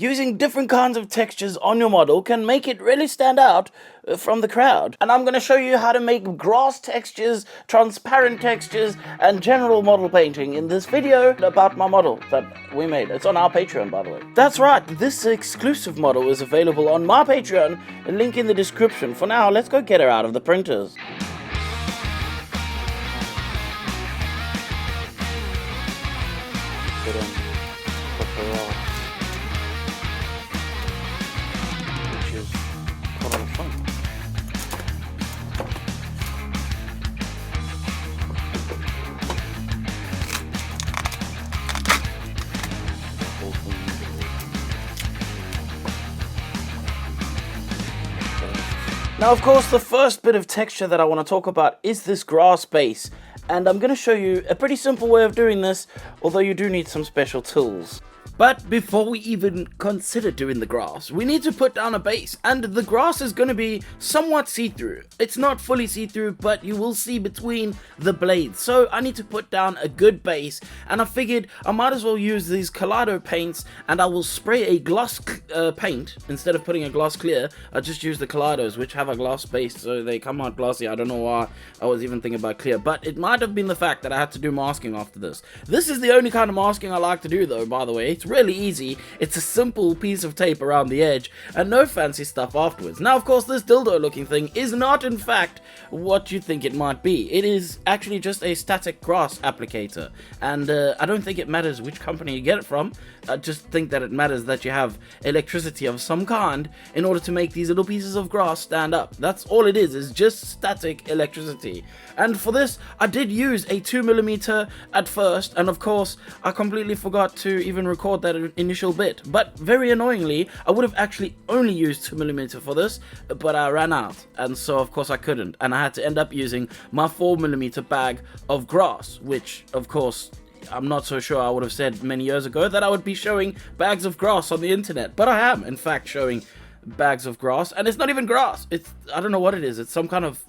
Using different kinds of textures on your model can make it really stand out from the crowd. And I'm going to show you how to make grass textures, transparent textures, and general model painting in this video about my model that we made. It's on our Patreon, by the way. That's right, this exclusive model is available on my Patreon, a link in the description. For now, let's go get her out of the printers. Now, of course, the first bit of texture that I want to talk about is this grass base, and I'm going to show you a pretty simple way of doing this, although you do need some special tools. But before we even consider doing the grass, we need to put down a base, and the grass is going to be somewhat see-through. It's not fully see-through, but you will see between the blades. So I need to put down a good base, and I figured I might as well use these Kaleido paints, and I will spray a gloss paint. Instead of putting a gloss clear, I just use the Kaleidos, which have a gloss base, so they come out glossy. I don't know why I was even thinking about clear, but it might have been the fact that I had to do masking after this. This is the only kind of masking I like to do, though, by the way. It's really easy. It's a simple piece of tape around the edge and no fancy stuff afterwards. Now, of course, this dildo looking thing is not in fact what you think it might be. It is actually just a static grass applicator, and I don't think it matters which company you get it from. I just think that it matters that you have electricity of some kind in order to make these little pieces of grass stand up. That's all it is just static electricity. And for this, I did use a 2mm at first, and of course, I completely forgot to even record that initial bit. But very annoyingly, I would have actually only used 2mm for this, but I ran out, and so of course I couldn't, and I had to end up using my 4mm bag of grass, which of course I'm not so sure I would have said many years ago that I would be showing bags of grass on the internet, but I am in fact showing bags of grass, and it's not even grass. It's, I don't know what it is. It's some kind of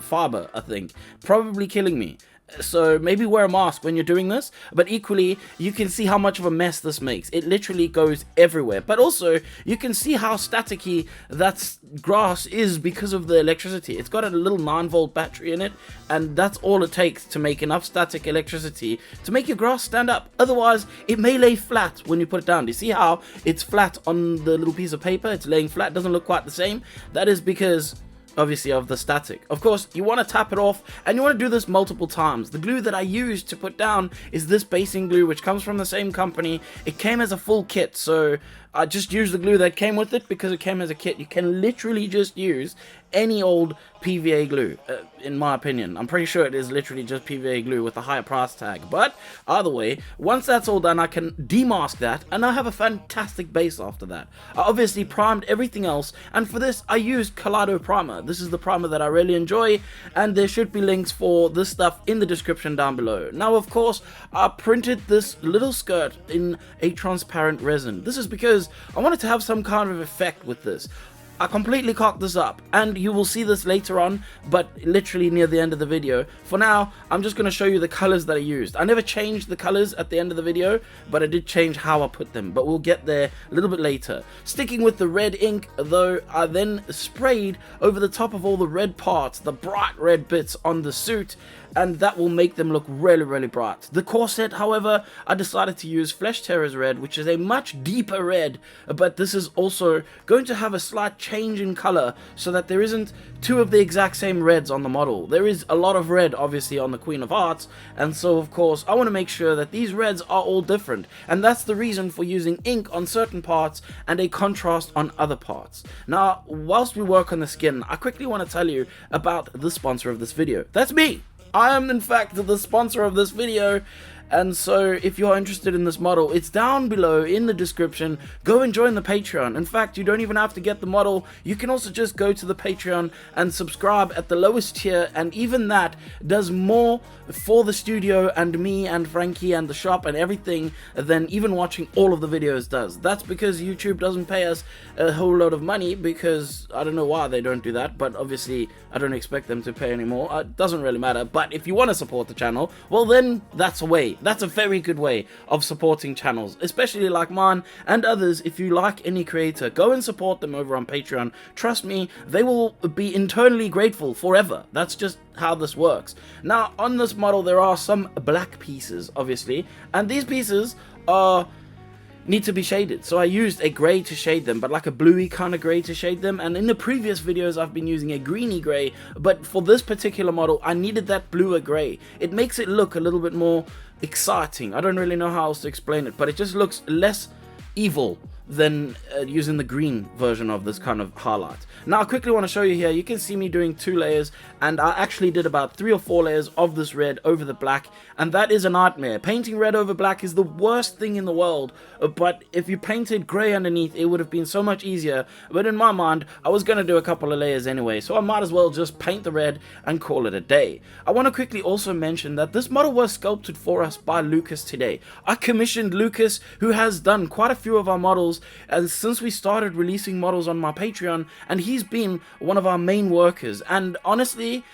fiber, I think, probably killing me. So maybe wear a mask when you're doing this, but equally you can see how much of a mess this makes. It literally goes everywhere, but also you can see how staticky that grass is because of the electricity. It's got a little 9-volt battery in it, and that's all it takes to make enough static electricity to make your grass stand up. Otherwise, it may lay flat when you put it down. Do you see how it's flat on the little piece of paper? It's laying flat, doesn't look quite the same. That is because obviously of the static. Of course, you want to tap it off, and you want to do this multiple times. The glue that I used to put down is this basing glue, which comes from the same company. It came as a full kit, so I just used the glue that came with it because it came as a kit. You can literally just use any old PVA glue, in my opinion. I'm pretty sure it is literally just PVA glue with a higher price tag. But either way, once that's all done, I can demask that, and I have a fantastic base after that. I obviously primed everything else, and for this I used Kaleido primer. This is the primer that I really enjoy, and there should be links for this stuff in the description down below. Now, of course, I printed this little skirt in a transparent resin. This is because I wanted to have some kind of effect with this. I completely cocked this up, and you will see this later on, but literally near the end of the video. For now, I'm just going to show you the colors that I used. I never changed the colors at the end of the video, but I did change how I put them, but we'll get there a little bit later. Sticking with the red ink, though, I then sprayed over the top of all the red parts, the bright red bits on the suit, and that will make them look really, really bright. The corset, however, I decided to use Flesh Terror's red, which is a much deeper red, but this is also going to have a slight change in color so that there isn't two of the exact same reds on the model. There is a lot of red, obviously, on the Queen of Hearts, and so, of course, I want to make sure that these reds are all different, and that's the reason for using ink on certain parts and a contrast on other parts. Now, whilst we work on the skin, I quickly want to tell you about the sponsor of this video. That's me! I am in fact the sponsor of this video, And so if you're interested in this model, it's down below in the description. Go and join the Patreon. In fact, you don't even have to get the model. You can also just go to the Patreon and subscribe at the lowest tier, and even that does more for the studio and me and Frankie and the shop and everything than even watching all of the videos does. That's because YouTube doesn't pay us a whole lot of money, because I don't know why they don't do that, but obviously I don't expect them to pay anymore. It doesn't really matter. But if you want to support the channel, well then that's a way. That's a very good way of supporting channels, especially like mine and others. If you like any creator, go and support them over on Patreon. Trust me, they will be internally grateful forever. That's just how this works. Now, on this model, there are some black pieces, obviously, and these pieces need to be shaded. So I used a grey to shade them, but like a bluey kind of grey to shade them. And in the previous videos, I've been using a greeny grey, but for this particular model, I needed that bluer grey. It makes it look a little bit more exciting. I don't really know how else to explain it, but it just looks less evil than using the green version of this kind of highlight. Now I quickly want to show you here, you can see me doing 2 layers, and I actually did about 3 or 4 layers of this red over the black, and that is a nightmare. Painting red over black is the worst thing in the world, but if you painted grey underneath, it would have been so much easier. But in my mind, I was going to do a couple of layers anyway, so I might as well just paint the red and call it a day. I want to quickly also mention that this model was sculpted for us by Lucas today. I commissioned Lucas, who has done quite a few of our models, and since we started releasing models on my Patreon, and he's been one of our main workers. And honestly,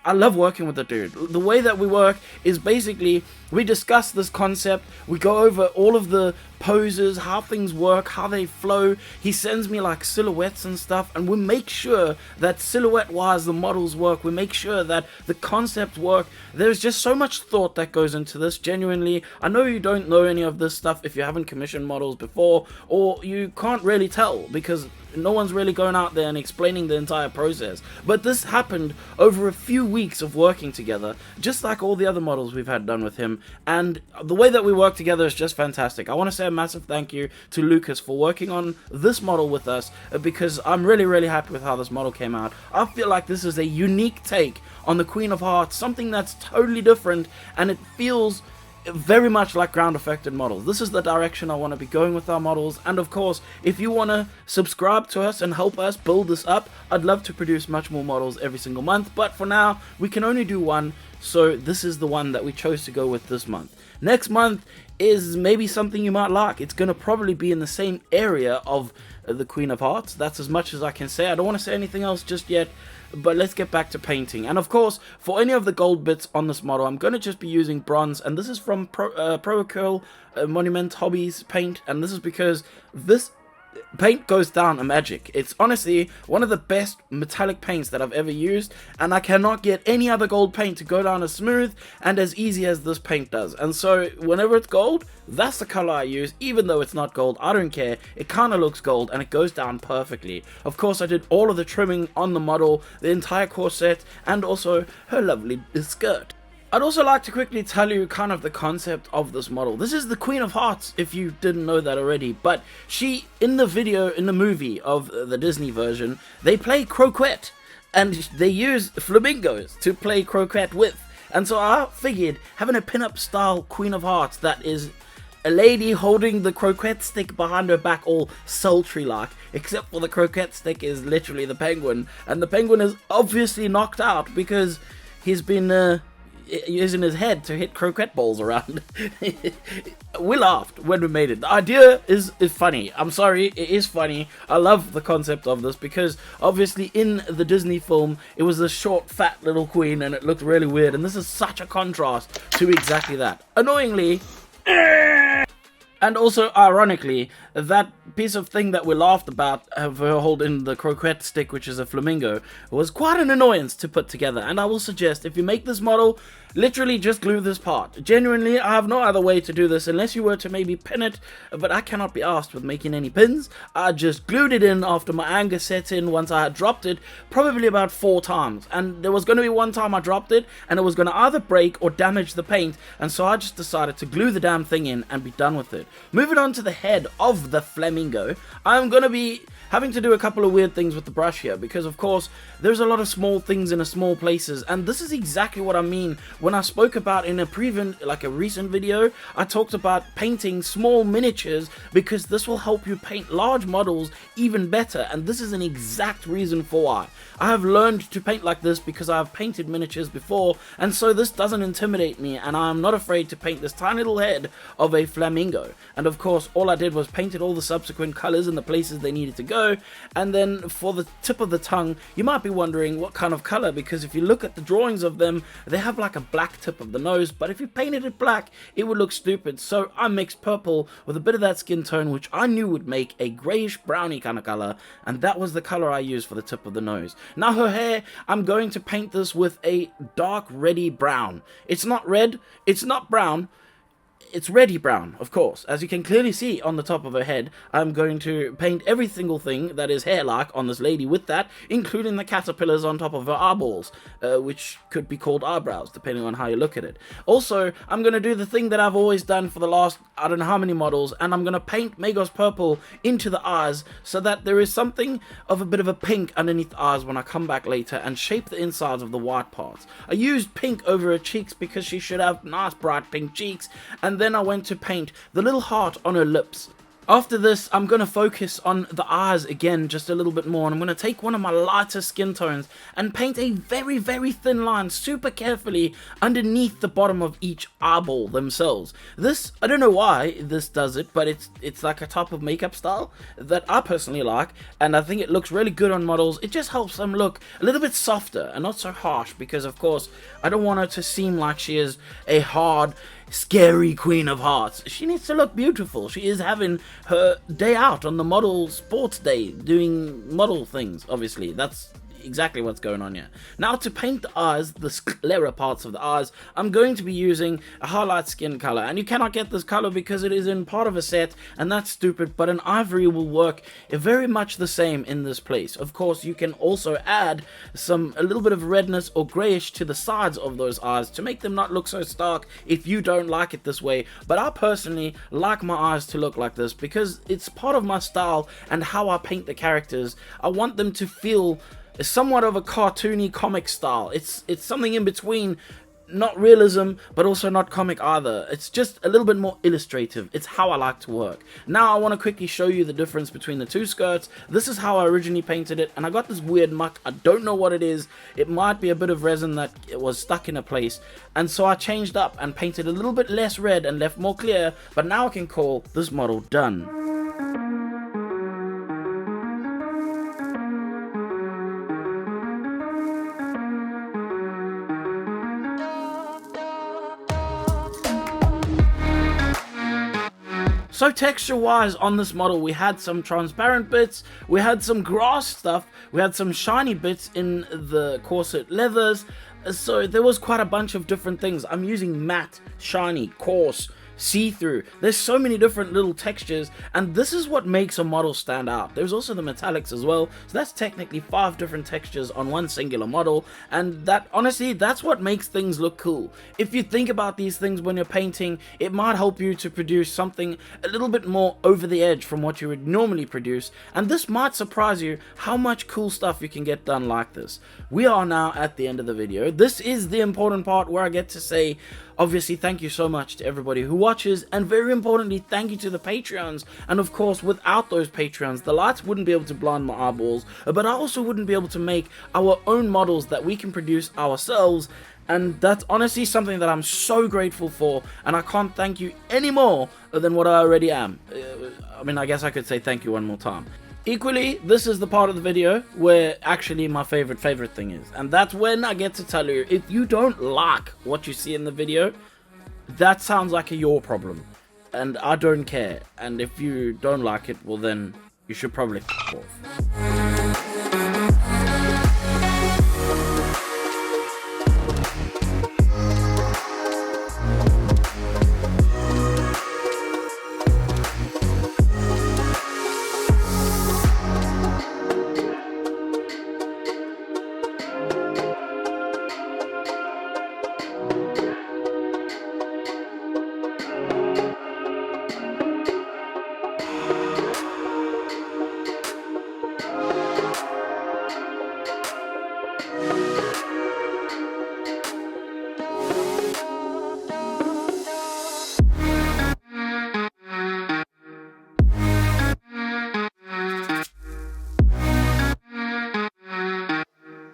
I love working with the dude. The way that we work is basically we discuss this concept, we go over all of the poses, how things work, how they flow. He sends me like silhouettes and stuff, and we make sure that silhouette wise the models work. We make sure that the concepts work. There's just so much thought that goes into this. Genuinely, I know you don't know any of this stuff if you haven't commissioned models before, or you can't really tell because no one's really going out there and explaining the entire process. But this happened over a few weeks of working together, just like all the other models we've had done with him. And the way that we work together is just fantastic. I want to say a massive thank you to Lucas for working on this model with us, because I'm really happy with how this model came out. I feel like this is a unique take on the Queen of Hearts, something that's totally different, and it feels very much like Groundeffected models. This is the direction I want to be going with our models. And of course, if you want to subscribe to us and help us build this up, I'd love to produce much more models every single month, but for now we can only do one, so this is the one that we chose to go with this month. Next month is maybe something you might like. It's going to probably be in the same area of the Queen of Hearts. That's as much as I can say. I don't want to say anything else just yet, but let's get back to painting. And of course, for any of the gold bits on this model, I'm going to just be using bronze, and this is from Pro Curl Monument Hobbies paint, and this is because this paint goes down a magic. It's honestly one of the best metallic paints that I've ever used, and I cannot get any other gold paint to go down as smooth and as easy as this paint does. And so whenever it's gold, that's the color I use. Even though it's not gold, I don't care. It kind of looks gold and it goes down perfectly. Of course, I did all of the trimming on the model, the entire corset, and also her lovely skirt. I'd also like to quickly tell you kind of the concept of this model. This is the Queen of Hearts, if you didn't know that already, but she, in the movie of the Disney version, they play croquet, and they use flamingos to play croquet with. And so I figured having a pin-up style Queen of Hearts that is a lady holding the croquet stick behind her back, all sultry like, except for the croquet stick is literally the penguin, and the penguin is obviously knocked out because he's been using his head to hit croquet balls around. We laughed when we made it. The idea is funny. I'm sorry, it is funny. I love the concept of this because obviously in the Disney film it was this short fat little queen and it looked really weird, and this is such a contrast to exactly that. Annoyingly, and also ironically, that piece of thing that we laughed about of her holding the croquet stick, which is a flamingo, was quite an annoyance to put together. And I will suggest, if you make this model, literally just glue this part. Genuinely, I have no other way to do this unless you were to maybe pin it, but I cannot be asked with making any pins. I just glued it in after my anger set in once I had dropped it, probably about 4 times. And there was going to be one time I dropped it, and it was going to either break or damage the paint, and so I just decided to glue the damn thing in and be done with it. Moving on to the head of the flamingo, I'm going to be having to do a couple of weird things with the brush here, because of course there's a lot of small things in a small places, and this is exactly what I mean when I spoke about in a recent video. I talked about painting small miniatures because this will help you paint large models even better, and this is an exact reason for why. I have learned to paint like this because I have painted miniatures before, and so this doesn't intimidate me, and I am not afraid to paint this tiny little head of a flamingo. and of course all I did was painted all the subsequent colors in the places they needed to go. And then for the tip of the tongue, you might be wondering what kind of color, because if you look at the drawings of them, they have like a black tip of the nose, but if you painted it black it would look stupid. So I mixed purple with a bit of that skin tone, which I knew would make a grayish browny kind of color, and that was the color I used for the tip of the nose. Now her hair, I'm going to paint this with a dark reddy brown. It's not red, it's not brown, it's reddy brown, of course. As you can clearly see on the top of her head, I'm going to paint every single thing that is hair-like on this lady with that, including the caterpillars on top of her eyeballs, which could be called eyebrows, depending on how you look at it. Also, I'm going to do the thing that I've always done for the last, I don't know how many models, and I'm going to paint Magos purple into the eyes, so that there is something of a bit of a pink underneath the eyes when I come back later and shape the insides of the white parts. I used pink over her cheeks because she should have nice bright pink cheeks, and then I went to paint the little heart on her lips. After this, I'm going to focus on the eyes again just a little bit more, and I'm going to take one of my lighter skin tones and paint a very, very thin line super carefully underneath the bottom of each eyeball themselves. This, I don't know why this does it, but it's like a type of makeup style that I personally like, and I think it looks really good on models. It just helps them look a little bit softer and not so harsh, because of course I don't want her to seem like she is a hard, scary queen of hearts. She needs to look beautiful. She is having her day out on the model sports day, doing model things. Obviously that's exactly what's going on here. Now, to paint the eyes, the sclera parts of the eyes, I'm going to be using a highlight skin color, and you cannot get this color because it is in part of a set, and that's stupid, but an ivory will work very much the same in this place. Of course, you can also add a little bit of redness or grayish to the sides of those eyes to make them not look so stark if you don't like it this way, but I personally like my eyes to look like this because it's part of my style and how I paint the characters. I want them to feel somewhat of a cartoony comic style. It's something in between, not realism but also not comic either. It's just a little bit more illustrative. It's how I like to work. Now I want to quickly show you the difference between the two skirts. This is how I originally painted it, and I got this weird muck. I don't know what it is. It might be a bit of resin that was stuck in a place, and so I changed up and painted a little bit less red and left more clear, but now I can call this model done. So texture wise on this model, we had some transparent bits, we had some grass stuff, we had some shiny bits in the corset leathers, so there was quite a bunch of different things. I'm using matte, shiny, coarse, see-through. There's so many different little textures, and this is what makes a model stand out. There's also the metallics as well, so that's technically 5 different textures on one singular model, and that, honestly, that's what makes things look cool. If you think about these things when you're painting, it might help you to produce something a little bit more over the edge from what you would normally produce, and this might surprise you how much cool stuff you can get done like this. We are now at the end of the video. This is the important part where I get to say, obviously, thank you so much to everybody who watches, and very importantly, thank you to the Patreons. And of course, without those Patreons, the lights wouldn't be able to blind my eyeballs, but I also wouldn't be able to make our own models that we can produce ourselves. And that's honestly something that I'm so grateful for, and I can't thank you any more than what I already am. I mean, I guess I could say thank you one more time. Equally, this is the part of the video where actually my favorite thing is, and that's when I get to tell you, if you don't like what you see in the video, that sounds like your problem, and I don't care, and if you don't like it, well then you should probably f*** off.